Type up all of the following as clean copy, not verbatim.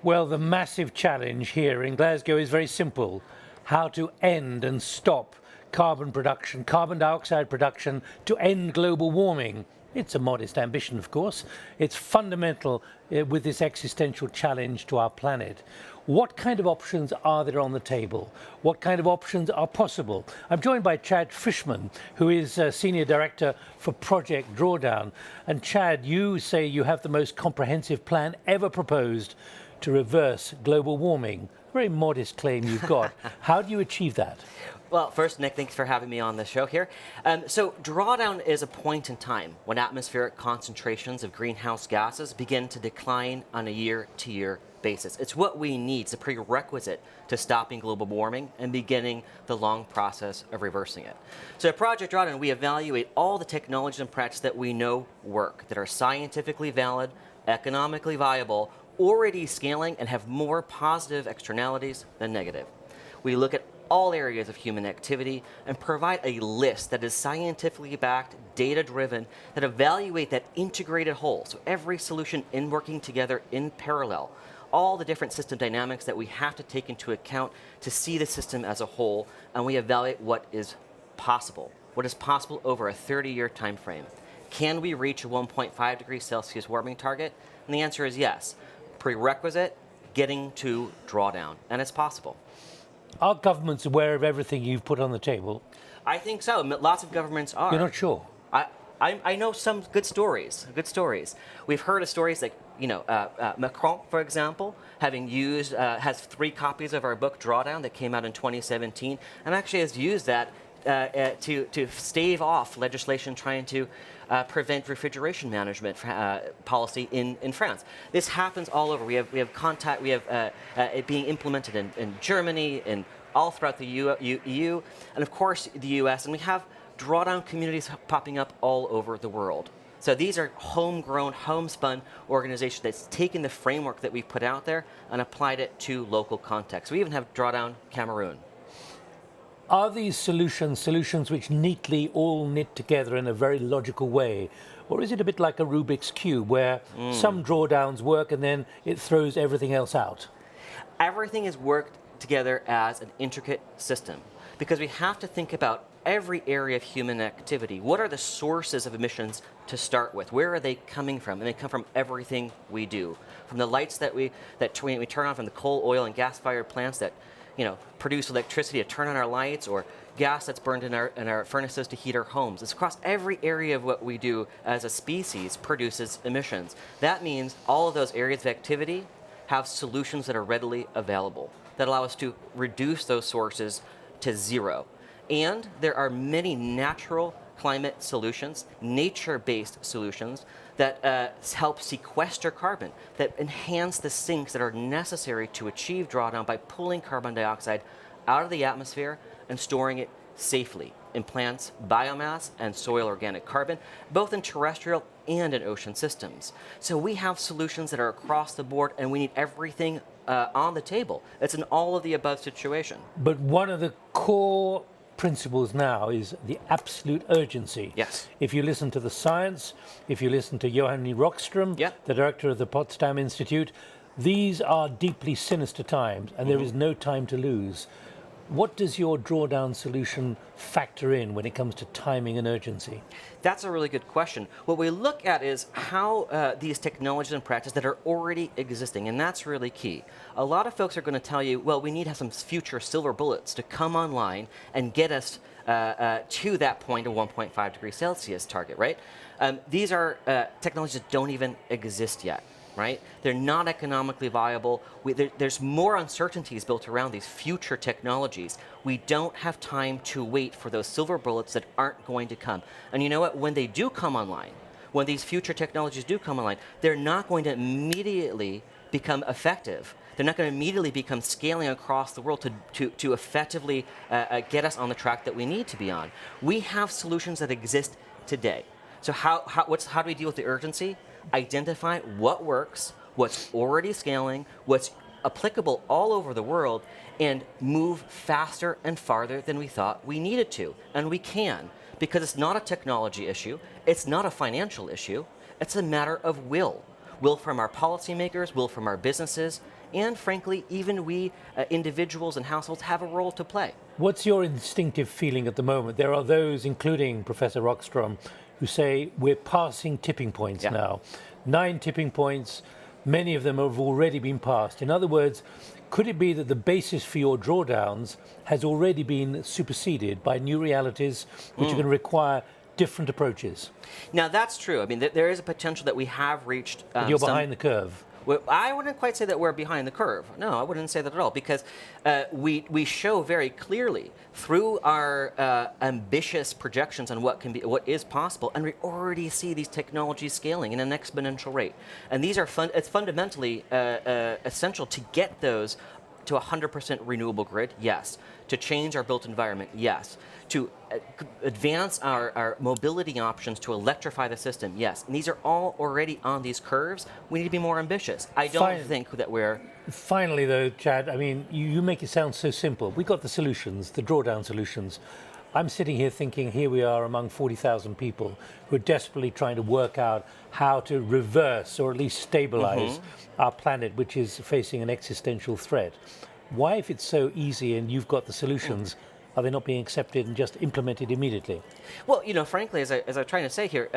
Well, the massive challenge here in Glasgow is very simple: how to end and stop carbon production, carbon dioxide production, to end global warming. It's a modest ambition, of course. It's fundamental with this existential challenge to our planet. What kind of options are there on the table? What kind of options are possible? I'm joined by Chad Frischman, who is Senior Director for Project Drawdown. And Chad, you say you have the most comprehensive plan ever proposed to reverse global warming. Very modest claim you've got. How do you achieve that? Well, first, Nick, thanks for having me on the show here. So drawdown is a point in time when atmospheric concentrations of greenhouse gases begin to decline on a year-to-year basis. It's what we need. It's a prerequisite to stopping global warming and beginning the long process of reversing it. So at Project Drawdown, we evaluate all the technologies and practices that we know work, that are scientifically valid, economically viable, already scaling, and have more positive externalities than negative. We look at all areas of human activity and provide a list that is scientifically backed, data-driven, that evaluate that integrated whole. So every solution in working together in parallel, all the different system dynamics that we have to take into account to see the system as a whole, and we evaluate what is possible over a 30-year time frame. Can we reach a 1.5 degrees Celsius warming target? And the answer is yes. Prerequisite, getting to drawdown, and it's possible. Are governments aware of everything you've put on the table? I think so. Lots of governments are. You're not sure? I know some good stories. We've heard of stories like, Macron, for example, having used, has 3 copies of our book Drawdown that came out in 2017, and actually has used that to stave off legislation trying to prevent refrigeration management policy in France. This happens all over. We have it being implemented in Germany and all throughout the EU, and of course the US, and we have drawdown communities popping up all over the world. So these are homegrown, homespun organizations that's taken the framework that we've put out there and applied it to local context. We even have Drawdown Cameroon. Are these solutions which neatly all knit together in a very logical way? Or is it a bit like a Rubik's Cube where some drawdowns work and then it throws everything else out? Everything is worked together as an intricate system because we have to think about every area of human activity. What are the sources of emissions to start with? Where are they coming from? And they come from everything we do. From the lights that we turn on from the coal, oil, and gas-fired plants that produce electricity to turn on our lights, or gas that's burned in our furnaces to heat our homes. It's across every area of what we do as a species produces emissions. That means all of those areas of activity have solutions that are readily available that allow us to reduce those sources to zero. And there are many natural climate solutions, nature-based solutions that help sequester carbon, that enhance the sinks that are necessary to achieve drawdown by pulling carbon dioxide out of the atmosphere and storing it safely in plants, biomass, and soil organic carbon, both in terrestrial and in ocean systems. So we have solutions that are across the board, and we need everything on the table. It's an all-of-the-above situation. But one of the core principles now is the absolute urgency. Yes. If you listen to the science, if you listen to Johan Rockström, the director of the Potsdam Institute, these are deeply sinister times, and there is no time to lose. What does your drawdown solution factor in when it comes to timing and urgency? That's a really good question. What we look at is how these technologies and practices that are already existing, and that's really key. A lot of folks are going to tell you, well, we need to have some future silver bullets to come online and get us to that point of 1.5 degrees Celsius target, right? These are technologies that don't even exist yet. Right? They're not economically viable. There's more uncertainties built around these future technologies. We don't have time to wait for those silver bullets that aren't going to come. And you know what? When they do come online, when these future technologies do come online, they're not going to immediately become effective. They're not going to immediately become scaling across the world to effectively get us on the track that we need to be on. We have solutions that exist today. So how do we deal with the urgency? Identify what works, what's already scaling, what's applicable all over the world, and move faster and farther than we thought we needed to. And we can, because it's not a technology issue, it's not a financial issue, it's a matter of will. Will from our policymakers, will from our businesses, and frankly, even we individuals and households have a role to play. What's your instinctive feeling at the moment? There are those, including Professor Rockstrom, who say we're passing tipping points now. 9 tipping points, many of them have already been passed. In other words, could it be that the basis for your drawdowns has already been superseded by new realities which are going to require different approaches? Now, that's true. I mean, there is a potential that we have reached... you're behind the curve. Well, I wouldn't quite say that we're behind the curve. No, I wouldn't say that at all, because we show very clearly through our ambitious projections on what is possible, and we already see these technologies scaling in an exponential rate. And these are it's fundamentally essential to get those to a 100% renewable grid, yes. To change our built environment, yes. To advance our mobility options to electrify the system, yes. And these are all already on these curves. We need to be more ambitious. I don't think that we're... Finally, though, Chad, I mean, you make it sound so simple. We got the solutions, the drawdown solutions. I'm sitting here thinking, here we are among 40,000 people who are desperately trying to work out how to reverse or at least stabilize our planet, which is facing an existential threat. Why, if it's so easy and you've got the solutions, are they not being accepted and just implemented immediately? Well, you know, frankly, as I'm trying to say here,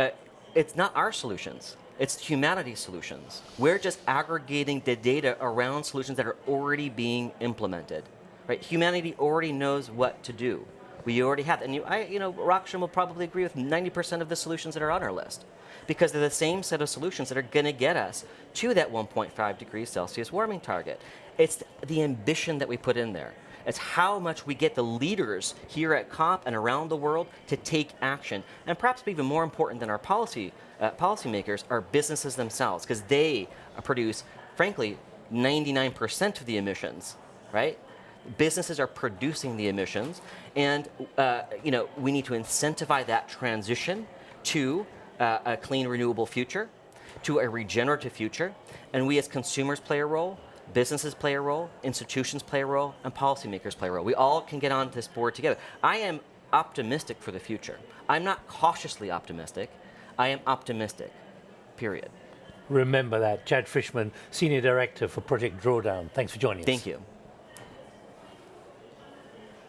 it's not our solutions. It's humanity's solutions. We're just aggregating the data around solutions that are already being implemented. Right? Humanity already knows what to do. We already have, and Rockstrom will probably agree with 90% of the solutions that are on our list, because they're the same set of solutions that are going to get us to that 1.5 degrees Celsius warming target. It's the ambition that we put in there. It's how much we get the leaders here at COP and around the world to take action. And perhaps even more important than our policymakers are businesses themselves, because they produce, frankly, 99% of the emissions, right? Businesses are producing the emissions, and we need to incentivize that transition to a clean, renewable future, to a regenerative future, and we as consumers play a role. Businesses play a role, institutions play a role, and policymakers play a role. We all can get on this board together. I am optimistic for the future. I'm not cautiously optimistic. I am optimistic, period. Remember that. Chad Frischman, Senior Director for Project Drawdown. Thanks for joining us. Thank you.